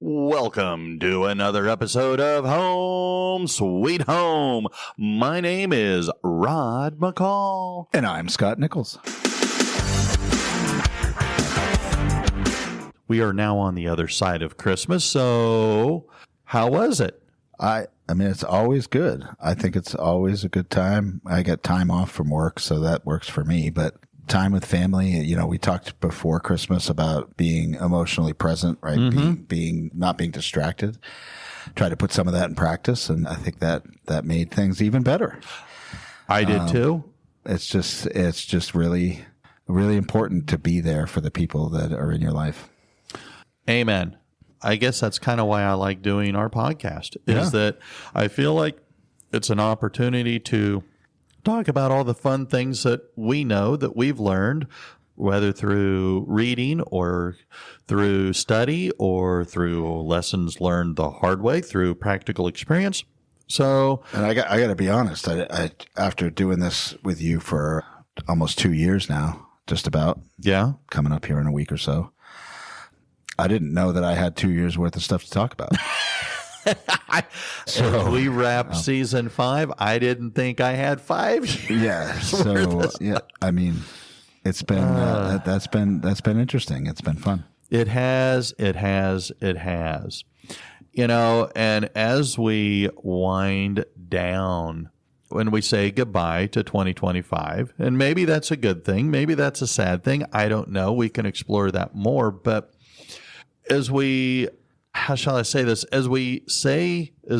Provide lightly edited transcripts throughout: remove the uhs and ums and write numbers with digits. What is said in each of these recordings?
Welcome to another episode of Home Sweet Home. My name is Rod McCall. And I'm Scott Nichols. We are now on the other side of Christmas, so how was it? I mean, it's always good. I think it's always a good time. I get time off from work, so that works for me. But time with family, you know, we talked before Christmas about being emotionally present, right? Being not being distracted. Try to put some of that in practice, and I think that made things even better. I did too. It's just really, really important to be there for the people that are in your life. Amen. I guess that's kind of why I like doing our podcast, is that I feel like it's an opportunity to talk about all the fun things that we know that we've learned, whether through reading or through study or through lessons learned the hard way through practical experience. So, and I got to be honest, I after doing this with you for almost 2 years now, just about, coming up here in a week or so, I didn't know that I had 2 years worth of stuff to talk about. So as we wrap season 5, I didn't think I had 5 years. Yeah. So I mean, it's been that's been interesting. It's been fun. It has. You know, and as we wind down, when we say goodbye to 2025, and maybe that's a good thing, maybe that's a sad thing, I don't know. We can explore that more, but as we, how shall I say this? As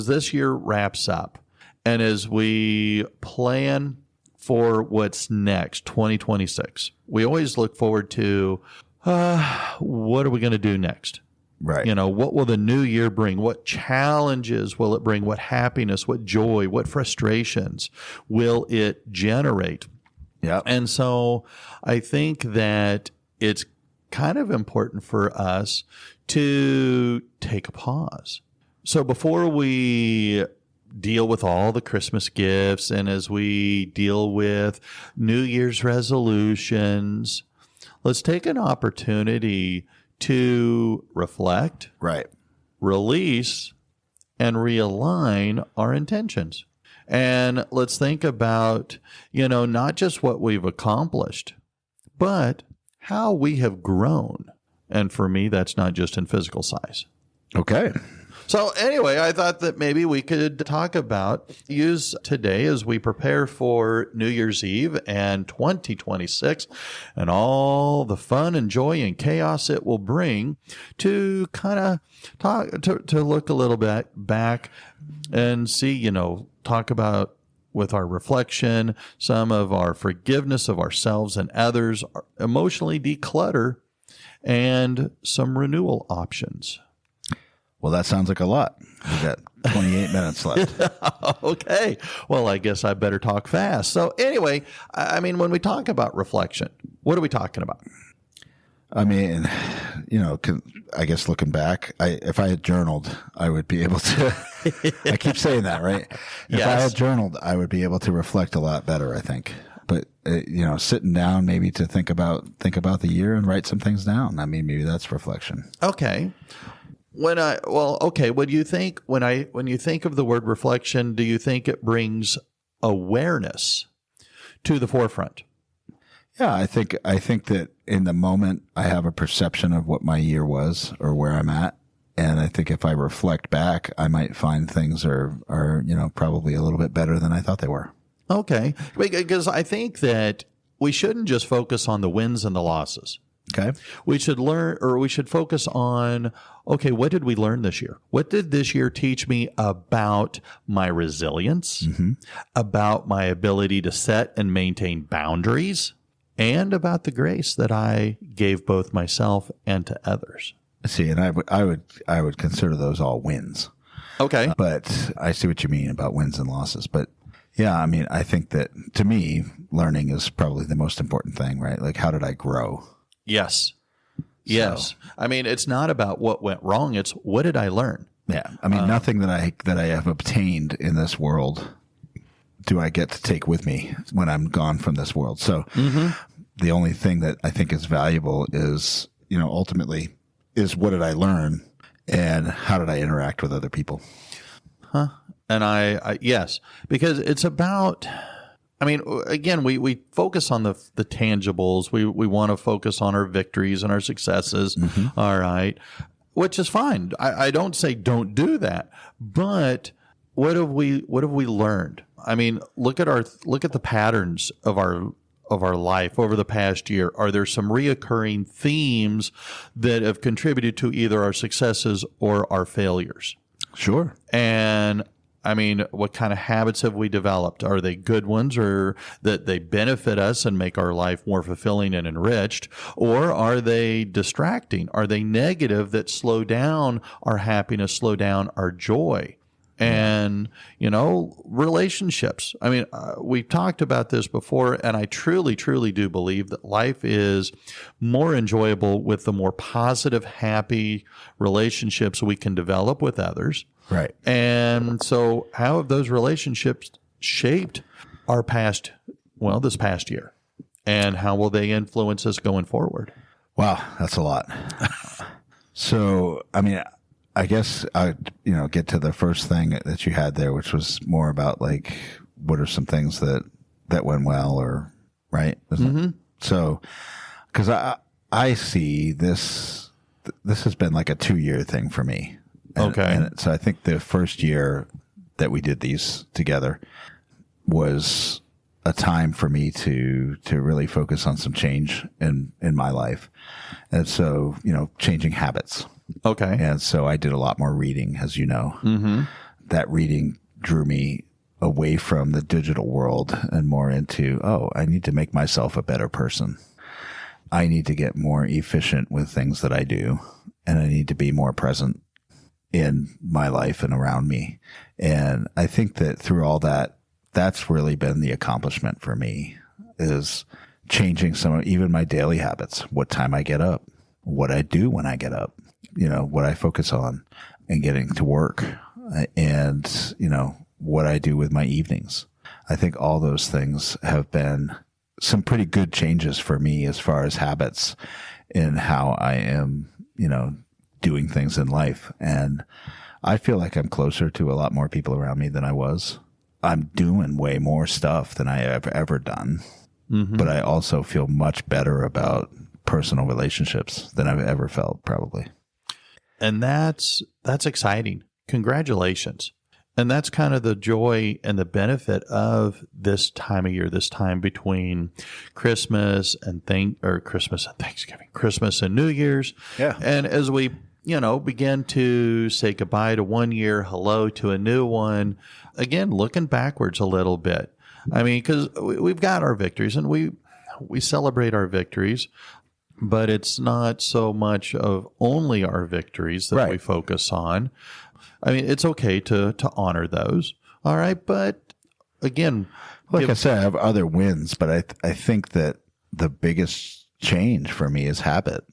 this year wraps up and as we plan for what's next, 2026, we always look forward to what are we going to do next? Right. You know, what will the new year bring? What challenges will it bring? What happiness, what joy, what frustrations will it generate? Yeah. And so I think that it's kind of important for us to take a pause. So before we deal with all the Christmas gifts and as we deal with New Year's resolutions, let's take an opportunity to reflect, release, and realign our intentions. And let's think about, you know, not just what we've accomplished, but how we have grown. And for me, that's not just in physical size. Okay. So anyway, I thought that maybe we could use today as we prepare for New Year's Eve and 2026 and all the fun and joy and chaos it will bring to kind of to look a little bit back and see, you know, talk about with our reflection, some of our forgiveness of ourselves and others, emotionally declutter, and some renewal options. Well, that sounds like a lot. We've got 28 minutes left. Okay. Well, I guess I better talk fast. So anyway, I mean, when we talk about reflection, what are we talking about? I mean, you know, I guess looking back, if I had journaled, I would be able to, I keep saying that, right? If I had journaled, I would be able to reflect a lot better, I think. But, you know, sitting down maybe to think about the year and write some things down. I mean, maybe that's reflection. Okay. When you think of the word reflection, do you think it brings awareness to the forefront? Yeah, I think that in the moment I have a perception of what my year was or where I'm at. And I think if I reflect back, I might find things are, you know, probably a little bit better than I thought they were. Okay. Because I think that we shouldn't just focus on the wins and the losses. Okay. We should focus on, okay, what did we learn this year? What did this year teach me about my resilience, about my ability to set and maintain boundaries, and about the grace that I gave both myself and to others? See, and I would consider those all wins. Okay. But I see what you mean about wins and losses. But yeah, I mean, I think that to me, learning is probably the most important thing, right? Like, how did I grow? Yes. Yes. I mean, it's not about what went wrong. It's what did I learn? Yeah. I mean, nothing that I have obtained in this world do I get to take with me when I'm gone from this world. So the only thing that I think is valuable is, you know, ultimately is what did I learn? And how did I interact with other people? And I yes, because it's about, I mean, again, we focus on the tangibles. We want to focus on our victories and our successes. All right. Which is fine. I don't say don't do that, but what have we learned? I mean, look at the patterns of our life over the past year. Are there some reoccurring themes that have contributed to either our successes or our failures? Sure. And I mean, what kind of habits have we developed? Are they good ones, or that they benefit us and make our life more fulfilling and enriched? Or are they distracting? Are they negative that slow down our happiness, slow down our joy? And, relationships. I mean, we've talked about this before, and I truly, truly do believe that life is more enjoyable with the more positive, happy relationships we can develop with others. Right. And so how have those relationships shaped our this past year? And how will they influence us going forward? Wow, that's a lot. So, I mean, I guess I, get to the first thing that you had there, which was more about like, what are some things that went well, or right? So, because I see this has been like a 2-year thing for me. Okay. And so I think the first year that we did these together was a time for me to really focus on some change in my life. And so, changing habits. Okay. And so I did a lot more reading, as you know. That reading drew me away from the digital world and more into, I need to make myself a better person. I need to get more efficient with things that I do, and I need to be more present in my life and around me. And I think that through all that, that's really been the accomplishment for me, is changing even my daily habits, what time I get up, what I do when I get up, what I focus on, and getting to work, and, what I do with my evenings. I think all those things have been some pretty good changes for me as far as habits in how I am, doing things in life. And I feel like I'm closer to a lot more people around me than I was. I'm doing way more stuff than I have ever done. But I also feel much better about personal relationships than I've ever felt, probably. And that's exciting. Congratulations. And that's kind of the joy and the benefit of this time of year, this time between Christmas and Thanksgiving, Christmas and New Year's. Yeah. And as we, begin to say goodbye to one year, hello to a new one, again, looking backwards a little bit. I mean, because we've got our victories, and we celebrate our victories, but it's not so much of only our victories that we focus on. I mean, it's okay to honor those. All right. But again, like I said, I have other wins, but I think that the biggest change for me is habit.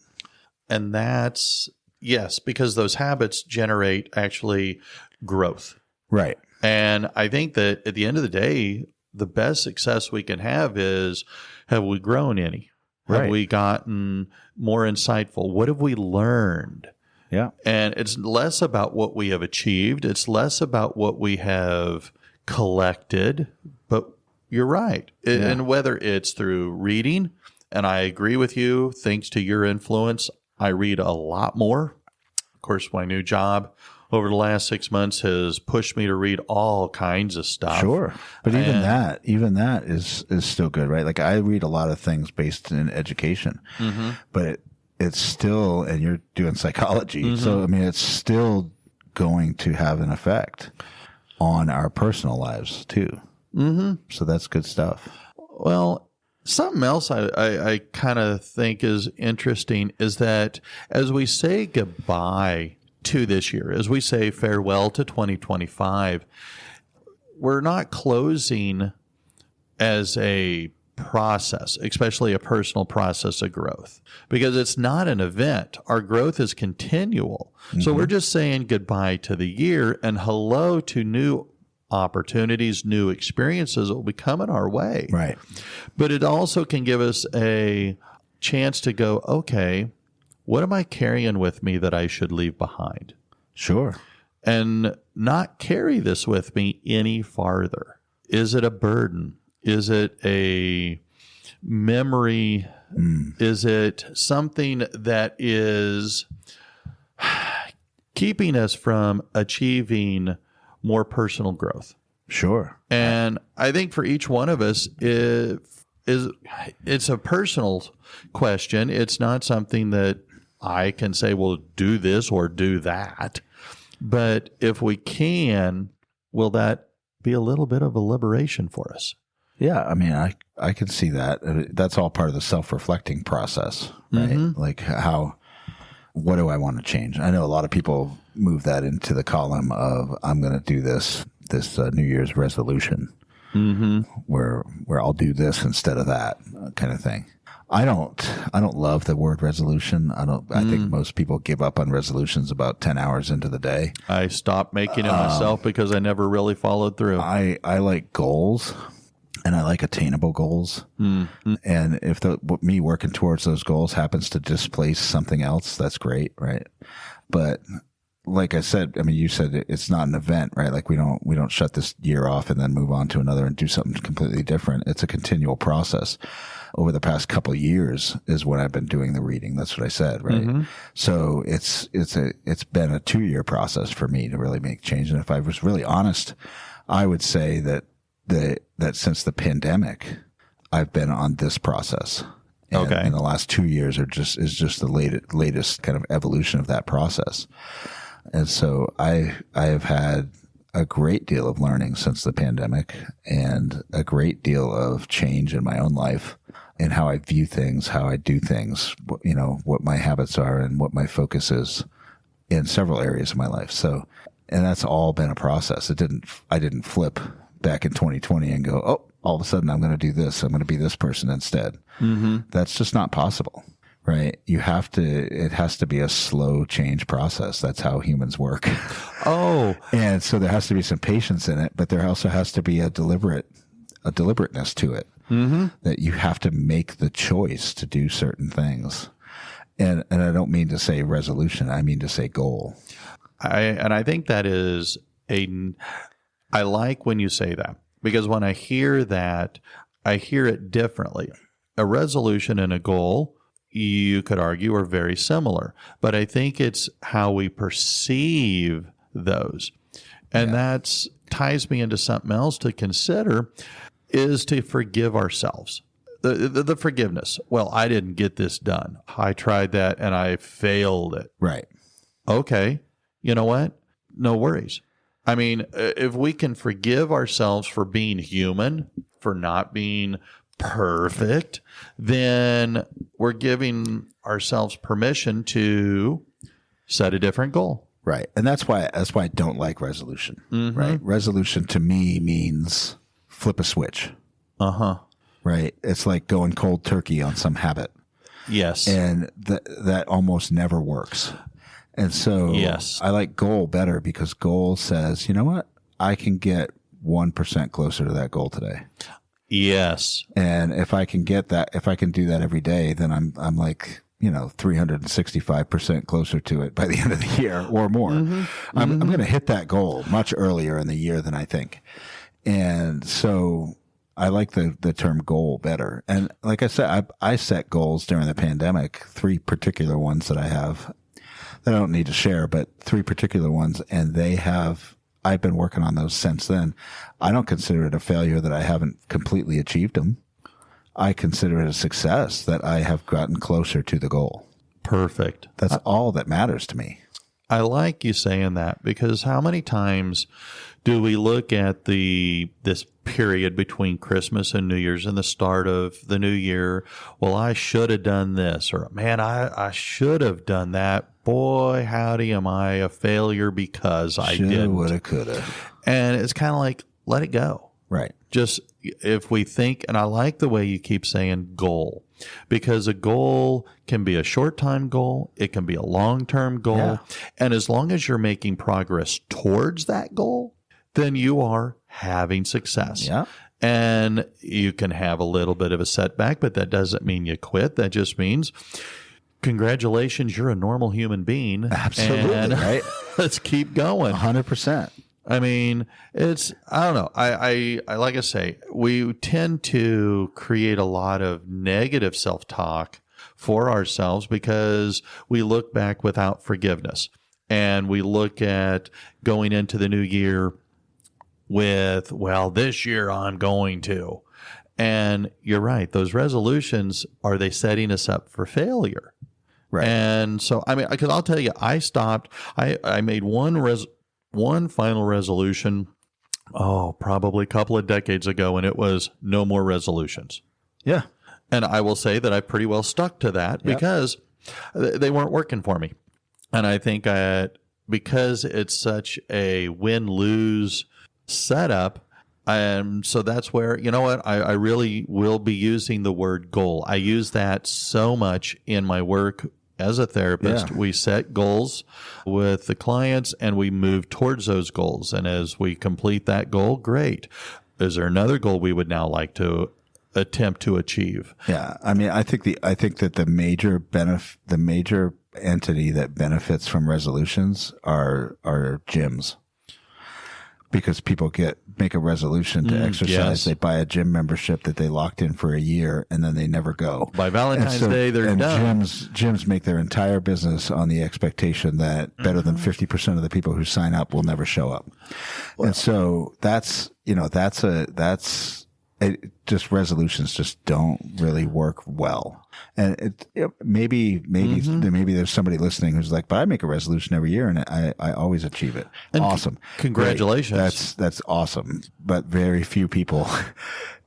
And that's, yes, because those habits generate actually growth. Right. And I think that at the end of the day, the best success we can have is, have we grown any? Have we gotten more insightful? What have we learned? Yeah. And it's less about what we have achieved. It's less about what we have collected. But you're right. And whether it's through reading, and I agree with you, thanks to your influence, I read a lot more. Of course, my new job over the last 6 months has pushed me to read all kinds of stuff. Sure. But even that is still good, right? Like, I read a lot of things based in education, but it's still, and you're doing psychology. So, I mean, it's still going to have an effect on our personal lives too. So that's good stuff. Well, something else I kind of think is interesting is that as we say goodbye to this year, as we say farewell to 2025, we're not closing as a process, especially a personal process of growth, because it's not an event. Our growth is continual. So we're just saying goodbye to the year and hello to new opportunities, new experiences that will be coming our way. Right. But it also can give us a chance to go, okay, what am I carrying with me that I should leave behind? Sure. and not carry this with me any farther? Is it a burden? Is it a memory? Is it something that is keeping us from achieving more personal growth? Sure. And I think for each one of us, it's a personal question. It's not something that I can say, well, do this or do that. But if we can, will that be a little bit of a liberation for us? Yeah, I mean, I can see that. That's all part of the self-reflecting process, right? Mm-hmm. Like what do I want to change? I know a lot of people move that into the column of I'm going to do this New Year's resolution, where I'll do this instead of that kind of thing. I don't love the word resolution. I think most people give up on resolutions about 10 hours into the day. I stopped making it myself because I never really followed through. I like goals. And I like attainable goals. Mm-hmm. And if me working towards those goals happens to displace something else, that's great, right? But like I said, I mean, you said it's not an event, right? Like we don't shut this year off and then move on to another and do something completely different. It's a continual process. Over the past couple of years is when I've been doing the reading. That's what I said, right? Mm-hmm. So it's been a 2-year process for me to really make change. And if I was really honest, I would say that since the pandemic, I've been on this process. And in the last 2 years is just the latest kind of evolution of that process. And so I have had a great deal of learning since the pandemic and a great deal of change in my own life in how I view things, how I do things, what my habits are and what my focus is in several areas of my life. So, and that's all been a process. I didn't flip back in 2020 and go, oh, all of a sudden I'm going to do this. I'm going to be this person instead. Mm-hmm. That's just not possible, right? It has to be a slow change process. That's how humans work. Oh. And so there has to be some patience in it, but there also has to be a deliberateness to it, that you have to make the choice to do certain things. And I don't mean to say resolution. I mean to say goal. I think that is I like when you say that, because when I hear that, I hear it differently. A resolution and a goal, you could argue, are very similar, but I think it's how we perceive those. And that ties me into something else to consider, is to forgive ourselves. The forgiveness. Well, I didn't get this done. I tried that and I failed it. Right. Okay. You know what? No worries. I mean, if we can forgive ourselves for being human, for not being perfect, then we're giving ourselves permission to set a different goal. Right. And that's why I don't like resolution. Mm-hmm. Right. Resolution to me means flip a switch. Uh-huh. Right. It's like going cold turkey on some habit. Yes. And that almost never works. And so I like goal better because goal says, you know what? I can get 1% closer to that goal today. Yes. And if I can do that every day, then I'm like, 365% closer to it by the end of the year or more. Mm-hmm. I'm going to hit that goal much earlier in the year than I think. And so I like the term goal better. And like I said, I set goals during the pandemic, 3 particular ones that I have that I don't need to share, but 3 particular ones. And I've been working on those since then. I don't consider it a failure that I haven't completely achieved them. I consider it a success that I have gotten closer to the goal. Perfect. That's all that matters to me. I like you saying that, because how many times do we look at this period between Christmas and New Year's and the start of the new year? Well, I should have done this, or man, I should have done that. Boy, howdy, am I a failure because I didn't. Woulda, coulda. And it's kind of like, let it go. Right. Just if we think, and I like the way you keep saying goal, because a goal can be a short-time goal. It can be a long-term goal. Yeah. And as long as you're making progress towards that goal, then you are having success. Yeah. And you can have a little bit of a setback, but that doesn't mean you quit. That just means, congratulations, you're a normal human being. Absolutely, right? let's keep going. 100%. I mean, I don't know. I like I say, we tend to create a lot of negative self-talk for ourselves because we look back without forgiveness, and we look at going into the new year with, well, this year I'm going to. And you're right. Those resolutions, are they setting us up for failure? Right. And so, I mean, because I'll tell you, I made one final resolution, probably a couple of decades ago, and it was no more resolutions. Yeah. And I will say that I pretty well stuck to that because they weren't working for me. And I think because it's such a win-lose setup, so that's where, you know what, I really will be using the word goal. I use that so much in my work as a therapist. We set goals with the clients and we move towards those goals. And as we complete that goal, great. Is there another goal we would now like to attempt to achieve? Yeah. I mean, I think that the major entity that benefits from resolutions are gyms. Because people make a resolution to exercise. Yes. They buy a gym membership that they locked in for a year and then they never go. By Valentine's Day, they're done. Gyms make their entire business on the expectation that better than 50% of the people who sign up will never show up. Well, and so just resolutions just don't really work well. And maybe there's somebody listening who's like, but I make a resolution every year and I always achieve it. And awesome. Congratulations. Great. That's awesome. But very few people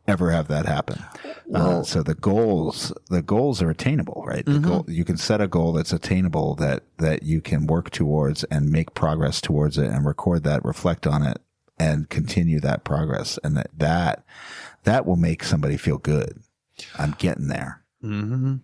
ever have that happen. Well, so the goals are attainable, right? The goal, you can set a goal that's attainable that you can work towards and make progress towards it and record that, reflect on it, and continue that progress. And that will make somebody feel good. I'm getting there. Mm-hmm.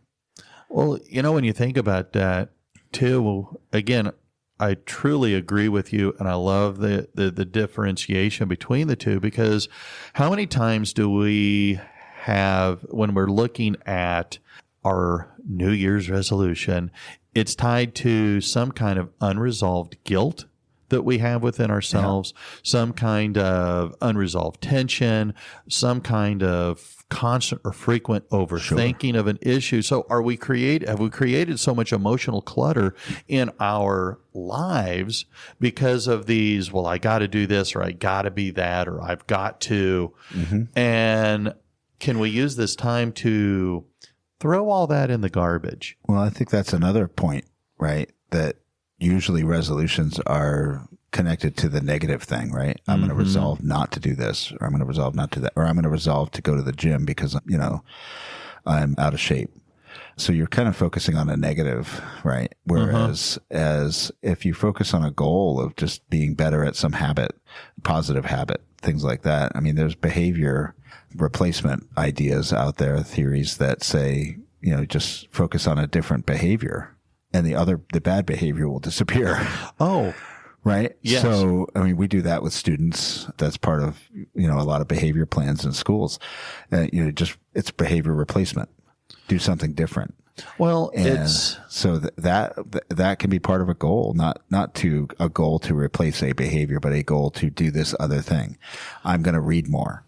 Well, when you think about that too, again, I truly agree with you. And I love the differentiation between the two, because how many times do we have, when we're looking at our New Year's resolution, it's tied to some kind of unresolved guilt that we have within ourselves, some kind of unresolved tension, some kind of constant or frequent overthinking of an issue. So have we created so much emotional clutter in our lives because of these, well, I got to do this, or I got to be that, or I've got to. And can we use this time to throw all that in the garbage? Well, I think that's another point, right? That usually resolutions are connected to the negative thing, right? I'm going to resolve not to do this, or I'm going to resolve not to that, or I'm going to resolve to go to the gym because, I'm out of shape. So you're kind of focusing on a negative, right? Whereas as if you focus on a goal of just being better at some habit, positive habit, things like that. I mean, there's behavior replacement ideas out there, theories that say, just focus on a different behavior and the bad behavior will disappear. Oh, right. Yes. So, I mean, we do that with students. That's part of, a lot of behavior plans in schools. It's behavior replacement. Do something different. Well, so that can be part of a goal, not to a goal to replace a behavior, but a goal to do this other thing. I'm going to read more.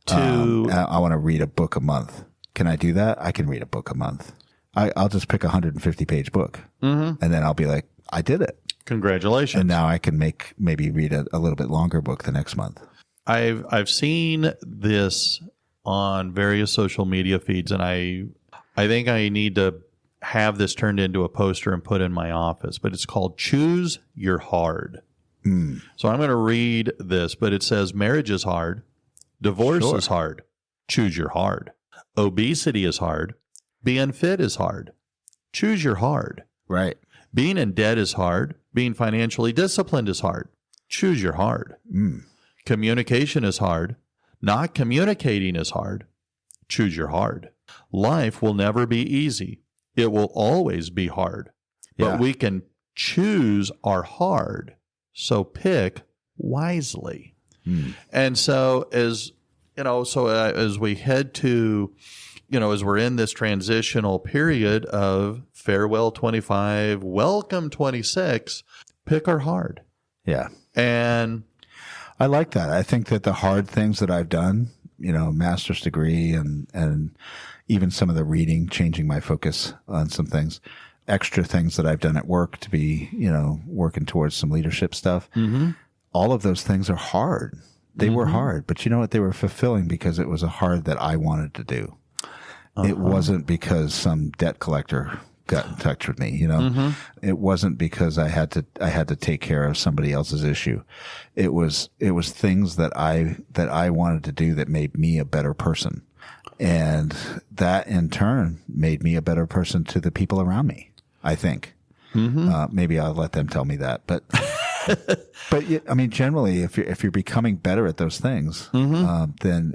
I want to read a book a month. Can I do that? I can read a book a month. I'll just pick a 150-page book, and then I'll be like, I did it. Congratulations. And now I can maybe read a little bit longer book the next month. I've seen this on various social media feeds, and I think I need to have this turned into a poster and put in my office, but it's called Choose Your Hard. So I'm going to read this, but it says marriage is hard. Divorce is hard. Choose your hard. Obesity is hard. Being fit is hard. Choose your hard. Right. Being in debt is hard. Being financially disciplined is hard. Choose your hard. Communication is hard. Not communicating is hard. Choose your hard. Life will never be easy. It will always be hard. But we can choose our hard. So pick wisely. And so as we head to, as we're in this transitional period of farewell 25, welcome 26, pick our hard. Yeah. And I like that. I think that the hard things that I've done, master's degree and even some of the reading, changing my focus on some things, extra things that I've done at work to be, working towards some leadership stuff. mm-hmm. All of those things are hard. They were hard, but you know what? They were fulfilling because it was a hard that I wanted to do. It wasn't because some debt collector got in touch with me, It wasn't because I had to take care of somebody else's issue. It was things that I wanted to do that made me a better person. And that in turn made me a better person to the people around me, I think. Maybe I'll let them tell me that, but I mean, generally, if you're becoming better at those things, then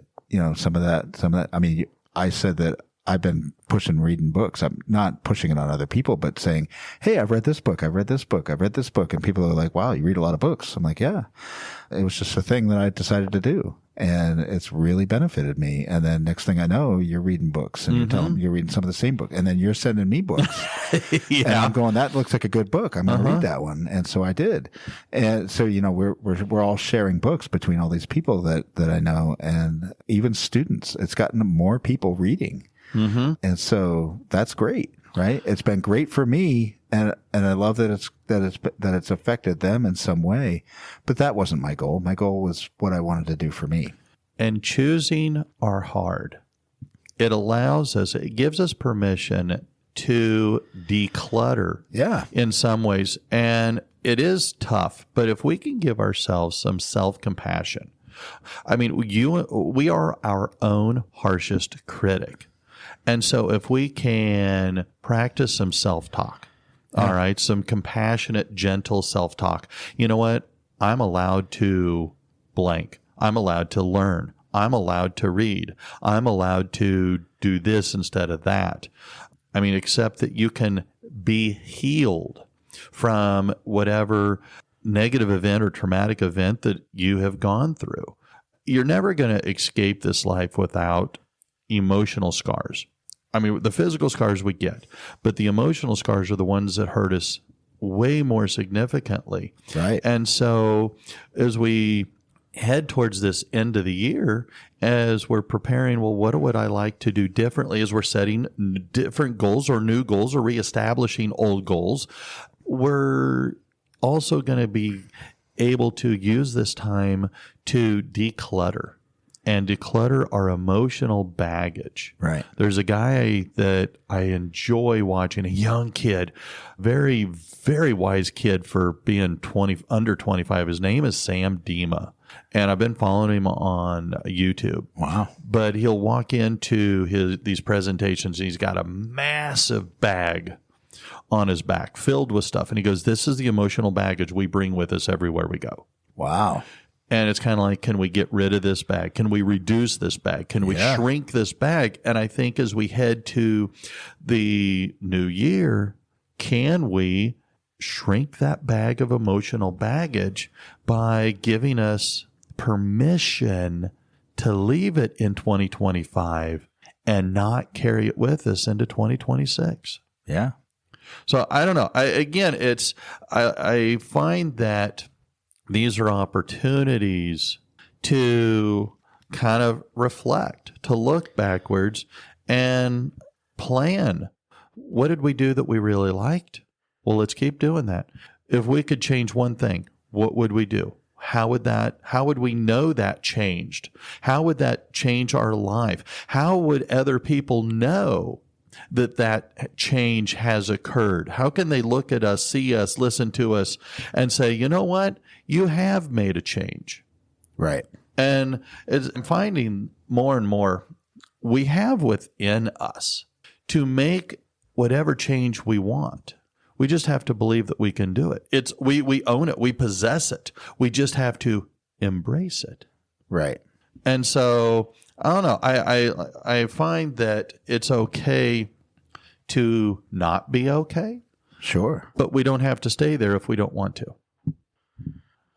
some of that. I mean, I said that I've been pushing reading books. I'm not pushing it on other people, but saying, "Hey, I've read this book. I've read this book. I've read this book," and people are like, "Wow, you read a lot of books." I'm like, "Yeah." It was just a thing that I decided to do, and it's really benefited me. And then next thing I know, you're reading books, and you're reading some of the same book, and then you're sending me books. Yeah. And I'm going, that looks like a good book. I'm going to read that one. And so I did. And so, we're all sharing books between all these people that I know, and even students. It's gotten more people reading. And so that's great, right? It's been great for me. And I love that it's affected them in some way, but that wasn't my goal. My goal was what I wanted to do for me. And choosing our hard, it gives us permission to declutter. Yeah. In some ways. And it is tough, but if we can give ourselves some self-compassion, I mean, we are our own harshest critic. And so if we can practice some self-talk, all right, some compassionate, gentle self-talk, you know what? I'm allowed to blank. I'm allowed to learn. I'm allowed to read. I'm allowed to do this instead of that. I mean, except that you can be healed from whatever negative event or traumatic event that you have gone through. You're never going to escape this life without emotional scars. I mean, the physical scars we get, but the emotional scars are the ones that hurt us way more significantly. Right. And so as we head towards this end of the year, as we're preparing, well, what would I like to do differently as we're setting different goals or new goals or reestablishing old goals, we're also going to be able to use this time to declutter and declutter our emotional baggage. Right. There's a guy that I enjoy watching, a young kid, very, very wise kid for being under 25. His name is Sam Dima. And I've been following him on YouTube. Wow. But he'll walk into these presentations and he's got a massive bag on his back filled with stuff. And he goes, this is the emotional baggage we bring with us everywhere we go. Wow. And it's kind of like, can we get rid of this bag? Can we reduce this bag? Can we shrink this bag? And I think as we head to the new year, can we shrink that bag of emotional baggage by giving us permission to leave it in 2025 and not carry it with us into 2026? Yeah. So I don't know. I find that these are opportunities to kind of reflect, to look backwards and plan. What did we do that we really liked? Well, let's keep doing that. If we could change one thing, what would we do? How would we know that changed? How would that change our life? How would other people know that change has occurred? How can they look at us, see us, listen to us, and say, you know what? You have made a change. Right. And I'm finding more and more we have within us to make whatever change we want. We just have to believe that we can do it. We own it. We possess it. We just have to embrace it. Right. And so I don't know. I find that it's okay to not be okay. Sure. But we don't have to stay there if we don't want to.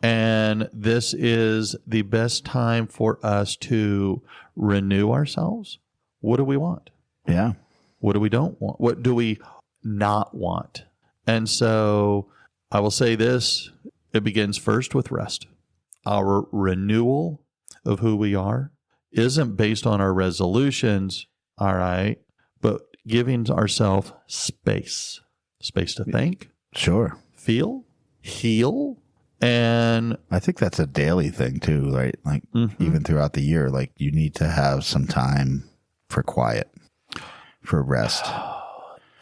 And this is the best time for us to renew ourselves. What do we want? Yeah. What do we don't want? What do we not want? And so I will say this, it begins first with rest. Our renewal of who we are isn't based on our resolutions, all right, but giving ourselves space to think, Sure. feel, heal, and I think that's a daily thing too, right? Like even throughout the year, like you need to have some time for quiet, for rest.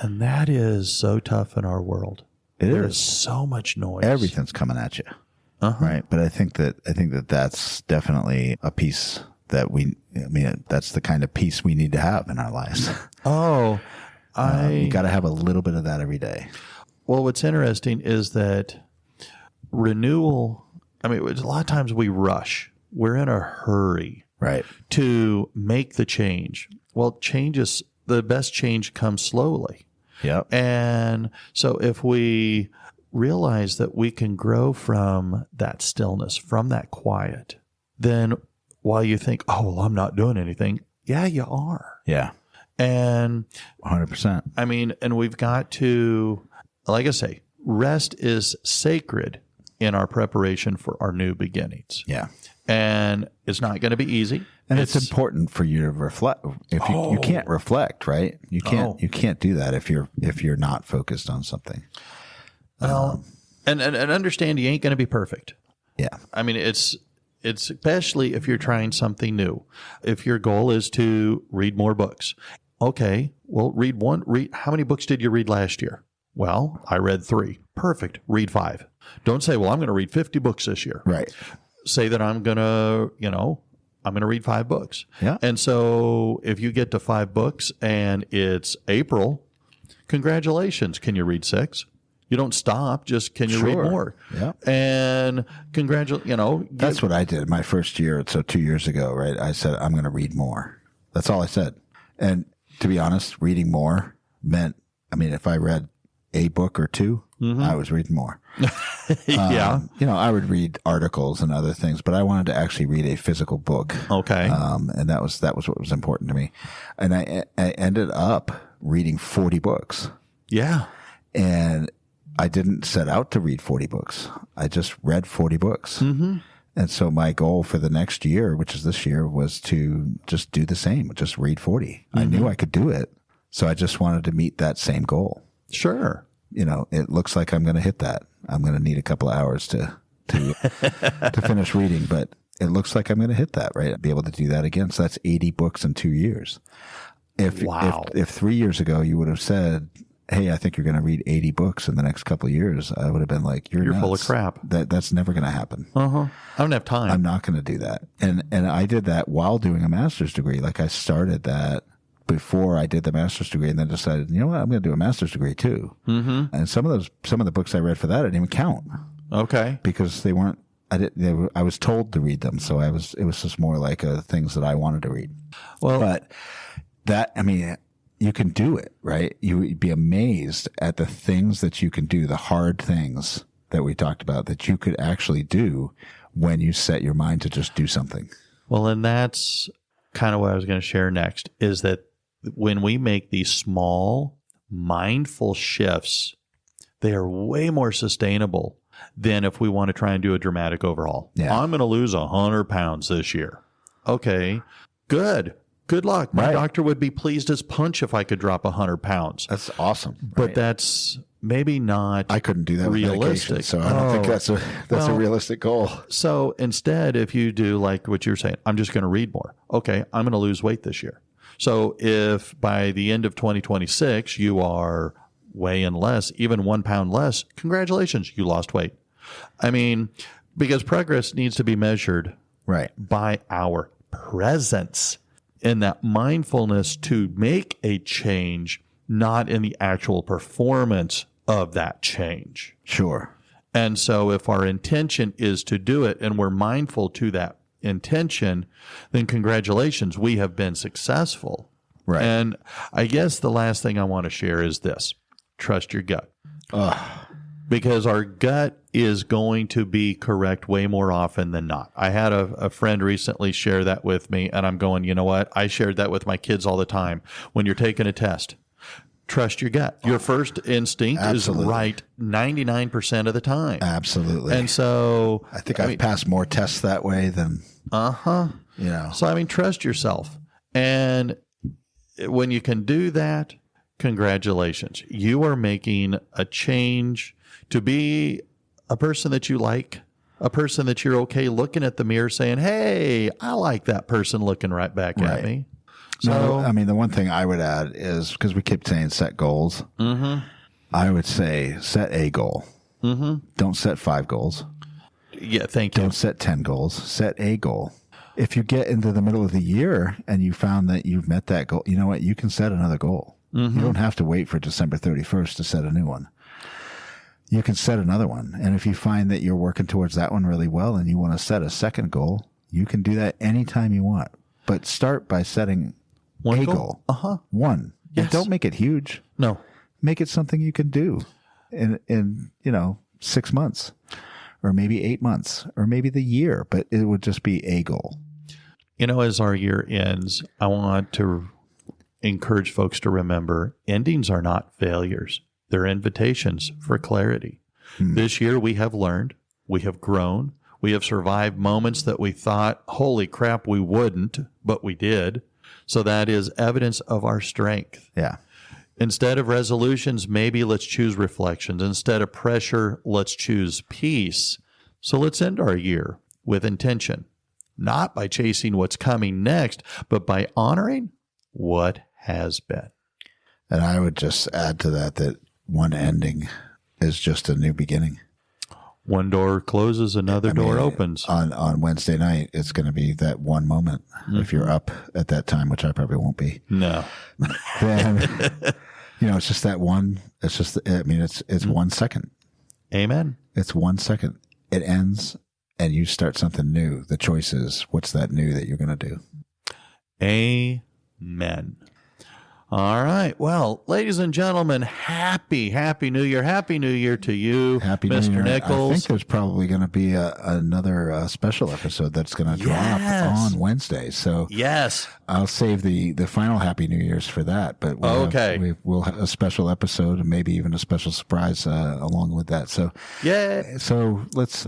and that is so tough in our world. There's so much noise. Everything's coming at you, right? But I think that that's definitely a piece that that's the kind of peace we need to have in our lives. Oh, You got to have a little bit of that every day. Well, what's interesting is that renewal, a lot of times we rush. We're in a hurry Right. to make the change. Well, the best change comes slowly. Yep. And so if we realize that we can grow from that stillness, from that quiet, then while you think, oh, well, I'm not doing anything, yeah, you are. Yeah. And 100%. and we've got to, like I say, rest is sacred in our preparation for our new beginnings. Yeah. And it's not going to be easy. And it's important for you to reflect. If you can't reflect, right? You can't do that if you're not focused on something. Well, and understand you ain't going to be perfect. Yeah. It's especially if you're trying something new. If your goal is to read more books, okay, well, read. How many books did you read last year? Well, I read 3. Perfect. Read 5. Don't say, well, I'm going to read 50 books this year. Right. Say that I'm going to read 5 books. Yeah. And so if you get to 5 books and it's April, congratulations. Can you read 6? You don't stop. Just can you read more? Yeah. And That's what I did my first year. So 2 years ago, right? I said, I'm going to read more. That's all I said. And to be honest, reading more meant, if I read a book or 2, I was reading more. Yeah. I would read articles and other things, but I wanted to actually read a physical book. Okay. And that was what was important to me. And I ended up reading 40 books. Yeah. And I didn't set out to read 40 books. I just read 40 books. Mm-hmm. And so my goal for the next year, which is this year, was to just do the same, just read 40. I knew I could do it. So I just wanted to meet that same goal. Sure. It looks like I'm going to hit that. I'm going to need a couple of hours to finish reading, but it looks like I'm going to hit that, right? I'll be able to do that again. So that's 80 books in 2 years. If 3 years ago you would have said, hey, I think you're going to read 80 books in the next couple of years, I would have been like, you're full of crap. That's never going to happen. I don't have time. I'm not going to do that. And I did that while doing a master's degree. Like I started that before I did the master's degree and then decided, you know what, I'm going to do a master's degree too. Mm-hmm. And some of the books I read for that, I didn't even count. Okay. Because they weren't, I was told to read them. So it was just more like things that I wanted to read. Well, but that, you can do it, right? You would be amazed at the things that you can do, the hard things that we talked about that you could actually do when you set your mind to just do something. Well, and that's kind of what I was going to share next, is that when we make these small, mindful shifts, they are way more sustainable than if we want to try and do a dramatic overhaul. Yeah. I'm going to lose 100 pounds this year. Okay, good. Good luck. My doctor would be pleased as punch if I could drop 100 pounds. That's awesome. But that's maybe not I couldn't do that realistic. With medication, so I don't think that's a realistic goal. So instead, if you do like what you're saying, I'm just going to read more. Okay, I'm going to lose weight this year. So if by the end of 2026 you are weighing less, even 1 pound less, congratulations, you lost weight. Because progress needs to be measured by our presence in that mindfulness to make a change, not in the actual performance of that change. Sure. And so if our intention is to do it and we're mindful to that intention, then congratulations, we have been successful. Right. And I guess the last thing I want to share is this: trust your gut. Because our gut is going to be correct way more often than not. I had a friend recently share that with me, and I'm going, you know what? I shared that with my kids all the time. When you're taking a test, trust your gut. Your first instinct Absolutely. is right 99% of the time. Absolutely. And so I think I've passed more tests that way than, you know. So, I mean, trust yourself. And when you can do that, congratulations. You are making a change to be a person that you like, a person that you're okay looking at the mirror saying, hey, I like that person looking right back at me. So, No, I mean, the one thing I would add is, because we keep saying set goals, I would say set a goal. Don't set 5 goals. yeah, thank you. Don't set 10 goals. Set a goal. If you get into the middle of the year and you found that you've met that goal, you know what? You can set another goal. You don't have to wait for December 31st to set a new one. You can set another one. And if you find that you're working towards that one really well and you want to set a second goal, you can do that anytime you want. But start by setting One a goal? goal. One. Yes. And don't make it huge. No. Make it something you can do in 6 months or maybe 8 months or maybe the year, but it would just be a goal. As our year ends, I want to encourage folks to remember endings are not failures. They're invitations for clarity. This year we have learned, we have grown, we have survived moments that we thought, holy crap, we wouldn't, but we did. So that is evidence of our strength. Yeah. Instead of resolutions, maybe let's choose reflections. Instead of pressure, let's choose peace. So let's end our year with intention, not by chasing what's coming next, but by honoring what has been. And I would just add to that one ending is just a new beginning. One door closes, another door opens. On Wednesday night, it's going to be that one moment. If you're up at that time, which I probably won't be, No. then it's just that one. It's just, it's 1 second. Amen. It's 1 second. It ends, and you start something new. The choice is, what's that new that you're going to do? Amen. All right. Well, ladies and gentlemen, happy New Year. Happy New Year to you, Happy Mr. New Year. Nichols. I think there's probably going to be another special episode that's going to drop Yes. on Wednesday. So Yes. I'll save the final Happy New Year's for that. But we'll have a special episode and maybe even a special surprise along with that. So Yeah. So let's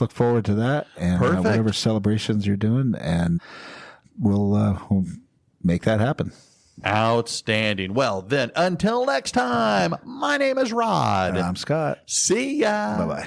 look forward to that and Perfect. whatever celebrations you're doing, and we'll make that happen. Outstanding. Well, then, until next time, my name is Rod. And I'm Scott. See ya. Bye-bye.